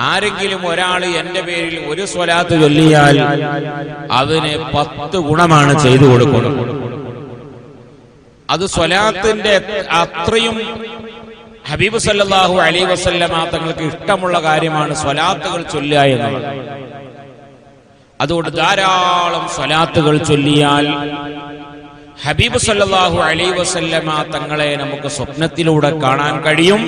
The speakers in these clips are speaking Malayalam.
ആരെങ്കിലും ഒരാൾ എന്റെ പേരിൽ ഒരു സ്വലാത്ത് ചൊല്ലിയാൽ അതിന് 10 ഗുണമാണ് ചെയ്തു കൊടുക്കുന്നത്. അത് സ്വലാത്തിന്റെ അത്രയും ഹബീബ് സല്ലല്ലാഹു അലൈഹി വസല്ലമ തങ്ങൾക്ക് ഇഷ്ടമുള്ള കാര്യമാണ് സ്വലാത്തുകൾ ചൊല്ലുക എന്നുള്ളത്. അതുകൊണ്ട് ധാരാളം സ്വലാത്തുകൾ ചൊല്ലിയാൽ ഹബീബ് സല്ലല്ലാഹു അലൈഹി വസല്ലമ തങ്ങളെ നമുക്ക് സ്വപ്നത്തിലൂടെ കാണാൻ കഴിയും.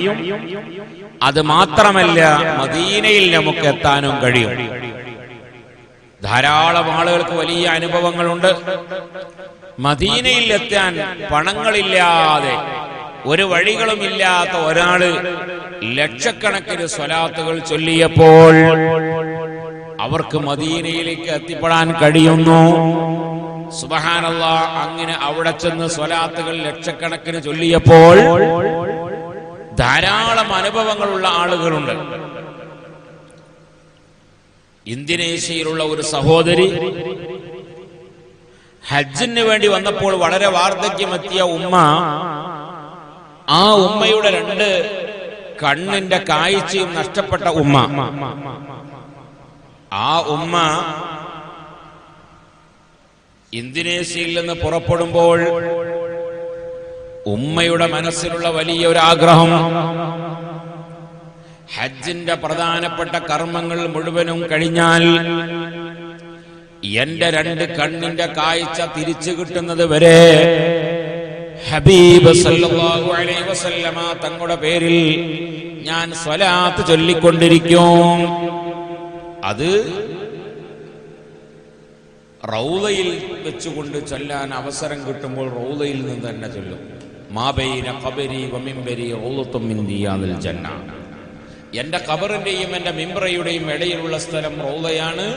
അത് മാത്രമല്ല, മദീനയിൽ നമുക്ക് എത്താനും കഴിയും. ധാരാളം ആളുകൾക്ക് വലിയ അനുഭവങ്ങളുണ്ട്. മദീനയിൽ എത്താൻ പണങ്ങളില്ലാതെ ഒരു വഴികളുമില്ലാത്ത ഒരാള് ലക്ഷക്കണക്കിന് സ്വലാത്തുകൾ ചൊല്ലിയപ്പോൾ അവർക്ക് മദീനയിലേക്ക് എത്തിപ്പെടാൻ കഴിയുന്നു. സുബ്ഹാനല്ലാഹ്. അങ്ങനെ അവിടെ ചെന്ന് സ്വലാത്തുകൾ ലക്ഷക്കണക്കിന് ചൊല്ലിയപ്പോൾ ധാരാളം അനുഭവങ്ങളുള്ള ആളുകളുണ്ട്. ഇന്തോനേഷ്യയിലുള്ള ഒരു സഹോദരി ഹജ്ജിന് വേണ്ടി വന്നപ്പോൾ വളരെ വാർദ്ധക്യമെത്തിയ ഉമ്മ, ആ ഉമ്മയുടെ 2 കണ്ണിന്റെ കാഴ്ചയും നഷ്ടപ്പെട്ട ഉമ്മ, ആ ഉമ്മ ഇന്തോനേഷ്യയിൽ നിന്ന് പുറപ്പെടുമ്പോൾ ഉമ്മയുടെ മനസ്സിലുള്ള വലിയൊരു ആഗ്രഹം, ഹജ്ജിന്റെ പ്രധാനപ്പെട്ട കർമ്മങ്ങൾ മുഴുവനും കഴിഞ്ഞാൽ എന്റെ 2 കണ്ണിന്റെ കാഴ്ച തിരിച്ചു കിട്ടുന്നത് വരെ ഹബീബ് സല്ലല്ലാഹു അലൈഹി വസല്ലമ തങ്ങളുടെ പേരിൽ ഞാൻ സ്വലാത്ത് ചൊല്ലിക്കൊണ്ടിരിക്കും. അത് റൗളയിൽ വെച്ചുകൊണ്ട് ചൊല്ലാൻ അവസരം കിട്ടുമ്പോൾ റൗളയിൽ നിന്ന് തന്നെ ചൊല്ലും. മാ ബൈന ഖബരി വ മിംബരി റൗളത്തും മിൻ ദിയാദിൽ ജന്ന. എന്റെ ഖബറിന്റെയും എന്റെ മിംബറയുടെയും ഇടയിലുള്ള സ്ഥലം റൗളയാണ്.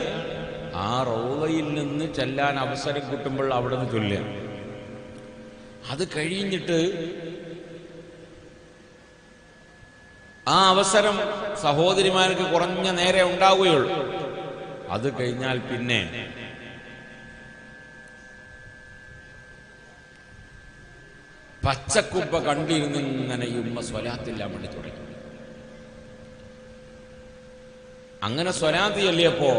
ആ റൗളയിൽ നിന്ന് ചൊല്ലാൻ അവസരം കിട്ടുമ്പോൾ അവിടെ നിന്ന് ചൊല്ലുക. അത് കഴിഞ്ഞിട്ട് ആ അവസരം സഹോദരിമാർക്ക് കുറഞ്ഞ നേരെ ഉണ്ടാവുകയുള്ളൂ. അത് കഴിഞ്ഞാൽ പിന്നെ പച്ചക്കുപ്പ കണ്ടിരുന്ന് ഇങ്ങനെ ഉമ്മ സ്വലാത്തില്ലാൻ വേണ്ടി തുടങ്ങി. അങ്ങനെ സ്വലാത്ത് ചൊല്ലിയപ്പോ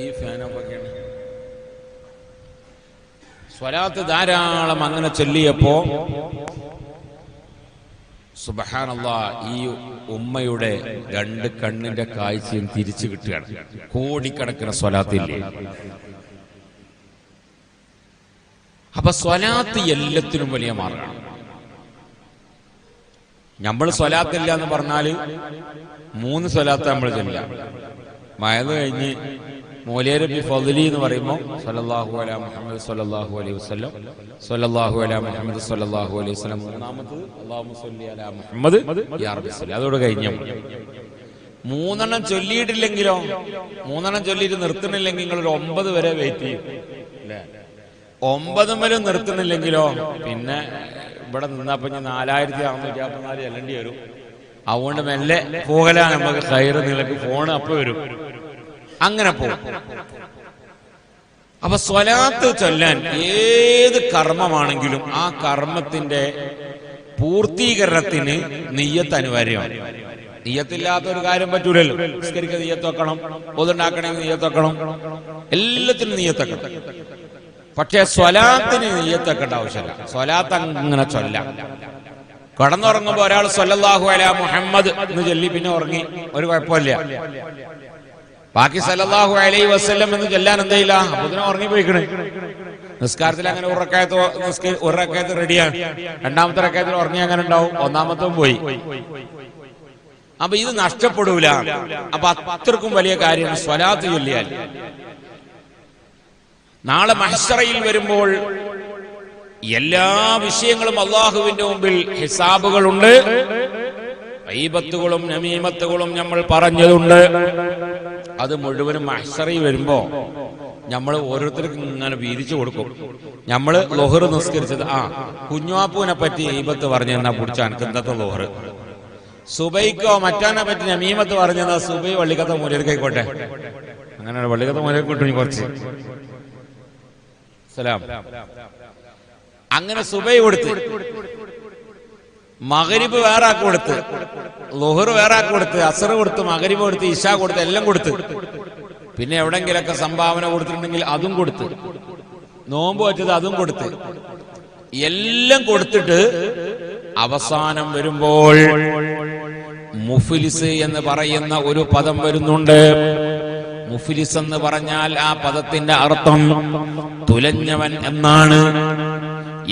ഈ ഫാനൊക്കെയാണ് സ്വലാത്ത് ധാരാളം അങ്ങനെ ചൊല്ലിയപ്പോ സുബ്ഹാനല്ലാഹ്, ഈ ഉമ്മയുടെ 2 കണ്ണിന്റെ കാഴ്ചയും തിരിച്ചു കിട്ടുകയാണ്. കോടിക്കണക്കിന് സ്വലാത്തില്ലേ. അപ്പൊ സ്വലാത്ത് എല്ലാത്തിനും വലിയ മാർഗമാണ്. നമ്മൾ സ്വലാത്തില്ല എന്ന് പറഞ്ഞാല് 3 സ്വലാത്ത് നമ്മൾ ചൊല്ലാം. മഴത് കഴിഞ്ഞ് മൗലിയ ബി ഫദ്ലി എന്ന് പറയുമ്പോൾ സല്ലല്ലാഹു അലാ മുഹമ്മദ് സല്ലല്ലാഹു അലൈഹി വസല്ലം, സല്ലല്ലാഹു അലാ മുഹമ്മദ് സല്ലല്ലാഹു അലൈഹി വസല്ലം, മൂന്നാമത് അല്ലാഹുമ്മ സ്വല്ലി അലാ മുഹമ്മദ് യാ റബ്ബി സ്വല്ലി. അതോട് കഴിഞ്ഞു. 3 ചൊല്ലിയിട്ടില്ലെങ്കിലോ, 3 ചൊല്ലിയിട്ട് നിർത്തുന്നില്ലെങ്കിൽ നിങ്ങൾ ഒരു 9 വരെ വെയിറ്റ് ചെയ്യും അല്ലേ? 9 വരെ നിർത്തുന്നില്ലെങ്കിലോ പിന്നെ ഇവിടെ നിന്നപ്പോ 4654 ചെല്ലേണ്ടി വരും. അതുകൊണ്ട് മെല്ലെ പോകലാണ് നമുക്ക് ഖൈറ്. നിങ്ങൾക്ക് ഫോൺ അപ്പൊ വരും, അങ്ങനെ പോകും. അപ്പൊ സ്വലാത്ത് ചൊല്ലാൻ ഏത് കർമ്മമാണെങ്കിലും ആ കർമ്മത്തിന്റെ പൂർത്തീകരണത്തിന് നിയ്യത്ത് അനിവാര്യമാണ്. നിയ്യത്തില്ലാത്ത ഒരു കാര്യം പറ്റൂലല്ലോ. നിസ്കരിക്കാൻ നിയ്യത്ത് വെക്കണം, ഒതുണ്ടാക്കണമെങ്കിൽ നിയ്യത്ത് വെക്കണം, എല്ലാത്തിനും നിയ്യത്ത് വെക്കണം. പക്ഷെ സ്വലാത്തിന് നിയ്യത്ത് വെക്കേണ്ട ആവശ്യമില്ല. സ്വലാത്ത് അങ്ങനെ ചൊല്ലാം. കടന്നുറങ്ങുമ്പോ ഒരാൾ സല്ലല്ലാഹു അലാ മുഹമ്മദ് എന്ന് ചൊല്ലി പിന്നെ ഉറങ്ങി, ഒരു കുഴപ്പമില്ല. ബാക്കി സല്ലല്ലാഹു അലൈഹി വസല്ലം എന്ന് ചൊല്ലാൻ എന്തെയില്ല, അപ്പൊ ഇതിനെ ഉറങ്ങിപ്പോയിക്കണ്. നിസ്കാരത്തിൽ അങ്ങനെ ഒരു റക്അത്ത് റെഡിയാണ്, 2ാമത്തെ റക്അത്തിൽ ഉറങ്ങി അങ്ങനെ ഉണ്ടാവും, 1ാമത്തും പോയി. അപ്പൊ ഇത് നഷ്ടപ്പെടൂല. അപ്പൊ അത്രക്കും വലിയ കാര്യമാണ് സ്വലാത്ത് ചൊല്ലിയാൽ. നാളെ മഹ്ശറയിൽ വരുമ്പോൾ എല്ലാ വിഷയങ്ങളും അള്ളാഹുവിന്റെ മുമ്പിൽ ഹിസാബുകളുണ്ട്. ഗീബത്തുകളും നമീമത്തുകളും നമ്മൾ പറഞ്ഞതുണ്ട്. അത് മുഴുവനും മഹ്ശറയിൽ വരുമ്പോ നമ്മൾ ഓരോരുത്തർക്കും ഇങ്ങനെ വീതിച്ചു കൊടുക്കും. നമ്മള് ളുഹർ നിസ്കരിച്ചത്, കുഞ്ഞുവാപ്പൂനെ പറ്റി ഗീബത്ത് പറഞ്ഞെന്നാ പിടിച്ച എനിക്ക് ഇന്നത്തെ ളുഹർ. സുബൈക്കോ മറ്റാനെ പറ്റി നമീമത്ത് പറഞ്ഞെന്നാ സുബൈ വള്ളിക്കത്തെ മൂലർക്കായിക്കോട്ടെ. അങ്ങനെ വള്ളിക്കത്തെ മൂലർക്ക് കിട്ടും കുറച്ച് സലാം. അങ്ങനെ സുബൈ കൊടുത്ത് മഗ്രിബ് വേറെ ആക്കി കൊടുത്ത്, ളുഹർ വേറെ ആക്കി കൊടുത്ത്, അസർ കൊടുത്ത്, മഗ്രിബ് കൊടുത്ത്, ഇശാ കൊടുത്ത്, എല്ലാം കൊടുത്ത്. പിന്നെ എവിടെങ്കിലൊക്കെ സംഭാവന കൊടുത്തിട്ടുണ്ടെങ്കിൽ അതും കൊടുത്ത്, നോമ്പ് വെച്ചത് അതും കൊടുത്ത്, എല്ലാം കൊടുത്തിട്ട് അവസാനം വരുമ്പോൾ മുഫ്ലിസ് എന്ന് പറയുന്ന ഒരു പദം വരുന്നുണ്ട്. മുഫ്ലിസ് എന്ന് പറഞ്ഞാൽ ആ പദത്തിന്റെ അർത്ഥം തുലഞ്ഞവൻ എന്നാണ്.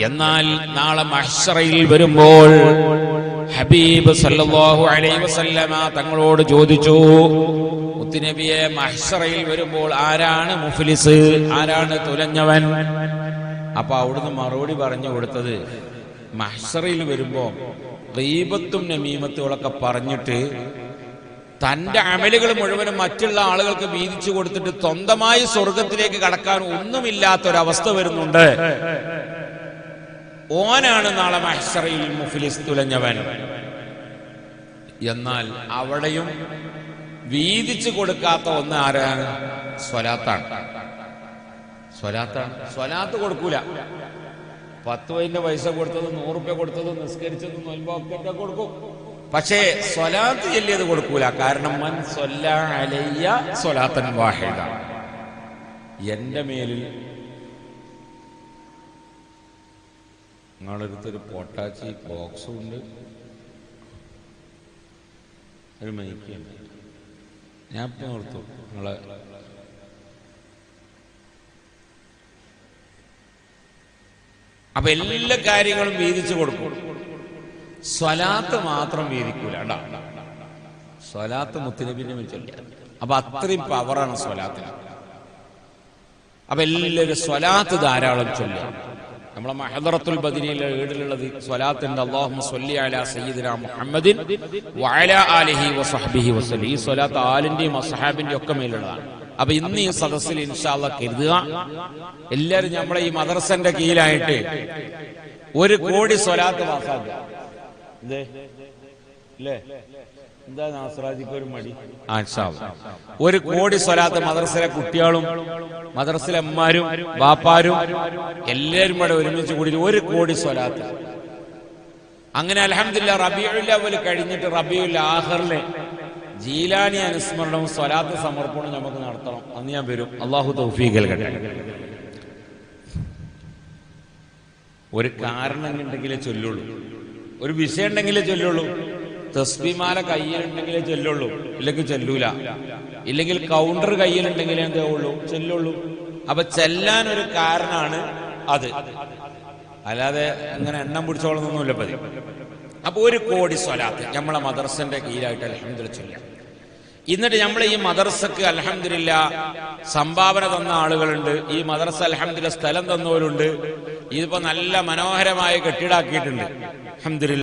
എന്നാൽ നാളെ മഹ്ശറയിൽ വരുമ്പോൾ ഹബീബ് സല്ലല്ലാഹു അലൈഹി വസല്ലമ തങ്ങളോട് ചോദിച്ചു, മുത്തുനബിയെ, മഹ്ശറയിൽ വരുമ്പോൾ ആരാണ് മുഫ്ലിസ്, ആരാണ് തുലഞ്ഞവൻ? അപ്പൊ അവിടുന്ന് മറുപടി പറഞ്ഞു കൊടുത്തത്, മഹ്ശറയിൽ വരുമ്പോ ഗീബത്തും നമീമത്തുകളൊക്കെ പറഞ്ഞിട്ട് തന്റെ അമലുകൾ മുഴുവനും മറ്റുള്ള ആളുകൾക്ക് വീതിച്ചു കൊടുത്തിട്ട് സ്വന്തമായി സ്വർഗത്തിലേക്ക് കടക്കാൻ ഒന്നുമില്ലാത്തൊരവസ്ഥ വരുന്നുണ്ട്. ഓനാണ് നാളെ മഹ്ശറയിൽ മുഫ്ലിസ്, തുലഞ്ഞവൻ. എന്നാൽ അവിടെയും വീതിച്ചു കൊടുക്കാത്ത ഒന്ന് ആരാണ്? സ്വലാത്താണ്. സ്വലാത്ത് കൊടുക്കൂല. 10 പൈസ പൈസ കൊടുത്തത്, 100 രൂപ കൊടുത്തത്, നിസ്കരിച്ചത്, നോൽമ്പൊക്കെ കൊടുക്കും. പക്ഷേ സ്വലാത്ത് ചൊല്ലിയത് കൊടുക്കൂല. കാരണം മൻ സ്വല്ല അലയ്യ സ്വലാത്തൻ വാഹിദ, എന്റെ മേലിൽ നിങ്ങളടുത്തൊരു പൊട്ടാച്ചി ബോക്സും ഉണ്ട്, ഒരു മൈക്കുണ്ട്. ഞാൻ ഇപ്പം ഓർത്തു നിങ്ങളെ അപ്പൊ എല്ലാ കാര്യങ്ങളും വീതിച്ചു കൊടുക്കും. സ്വലാത്ത് മാത്രം വീതിക്കൂല. സ്വലാത്ത് മുത്തുനബിനെ ചൊല്ലിയ, അപ്പൊ അത്രയും പവറാണ് സ്വലാത്തിന്. അപ്പൊ എല്ലാവരും സ്വലാത്ത് ധാരാളം ചൊല്ലുക. നമ്മളെ മഹദറത്തുൽ ബദരിയിലെ വീടിലുള്ളത് സ്വലാത്തുണ്ട്. അല്ലാഹുമ്മ സ്വല്ലി അലാ സയ്യിദിനാ മുഹമ്മദിൻ വഅലാ ആലിഹി വസഹ്ബിഹി വസല്ലം. ഈ സ്വലാത്ത് ആലിന്റെയും അസ്ഹാബിന്റെയും ഒക്കെ മേലുള്ളതാണ്. അപ്പൊ ഇന്ന് ഈ സദസ്സിൽ ഇൻഷാ അല്ലാഹ് കരുതുക, എല്ലാവരും നമ്മളെ ഈ മദ്രസന്റെ കീഴിലായിട്ട് 1 കോടി സ്വലാത്ത് പാസ്സാക്കുക. എന്താ നാസറാജിക്ക് ഒരു മടി? 1 കോടി സ്വലാത്ത് മദ്രസയിലെ കുട്ടികളും മദ്രസയിലെ അമ്മമാരും ബാപ്പാരും എല്ലാവരും കൂടെ ഒരുമിച്ച് കൂടി 1 കോടി സ്വലാത്ത്. അങ്ങനെ അൽഹംദുലില്ലാഹ് റബീഉൽ അവ്വൽ കഴിഞ്ഞിട്ട് റബീഉൽ ആഖിറിലെ ജീലാനി അനുസ്മരണവും സ്വലാത്ത് സമർപ്പണവും നമുക്ക് നടത്തണം. അന്ന് ഞാൻ വരും. അല്ലാഹു തൗഫീഖ് നൽകട്ടെ. ഒരു കാരണം ഉണ്ടെങ്കിലേ ചൊല്ലുള്ളൂ, ഒരു വിഷയം ഉണ്ടെങ്കിലേ ചൊല്ലുള്ളൂ. തസ്ബീമാല കയ്യിലുണ്ടെങ്കിലേ ചൊല്ലുള്ളൂ, ഇല്ലെങ്കിൽ ചൊല്ലൂല. ഇല്ലെങ്കിൽ കൗണ്ടർ കയ്യിലുണ്ടെങ്കിലേ എന്തേ ഉള്ളൂ, ചൊല്ലുള്ളൂ. അപ്പൊ ചെല്ലാൻ ഒരു കാരണമാണ് അത്, അല്ലാതെ അങ്ങനെ എണ്ണം പിടിച്ചോളൊന്നുമില്ല പതി. അപ്പൊ 1 കോടി സ്വലാത്ത് നമ്മളെ മദർസന്റെ കീഴിലായിട്ട് അൽഹംദുലില്ലാഹ് ചൊല്ലാം. എന്നിട്ട് നമ്മൾ ഈ മദർസക്ക് അൽഹംദുലില്ലാഹ് സംഭാവന തന്ന ആളുകളുണ്ട്. ഈ മദർസ അൽഹംദുലില്ലാഹ് സ്ഥലം തന്നവരുണ്ട്. ഇതിപ്പോ നല്ല മനോഹരമായ കെട്ടിടാക്കിയിട്ടുണ്ട് അൽഹംദുലില്ലാഹ്.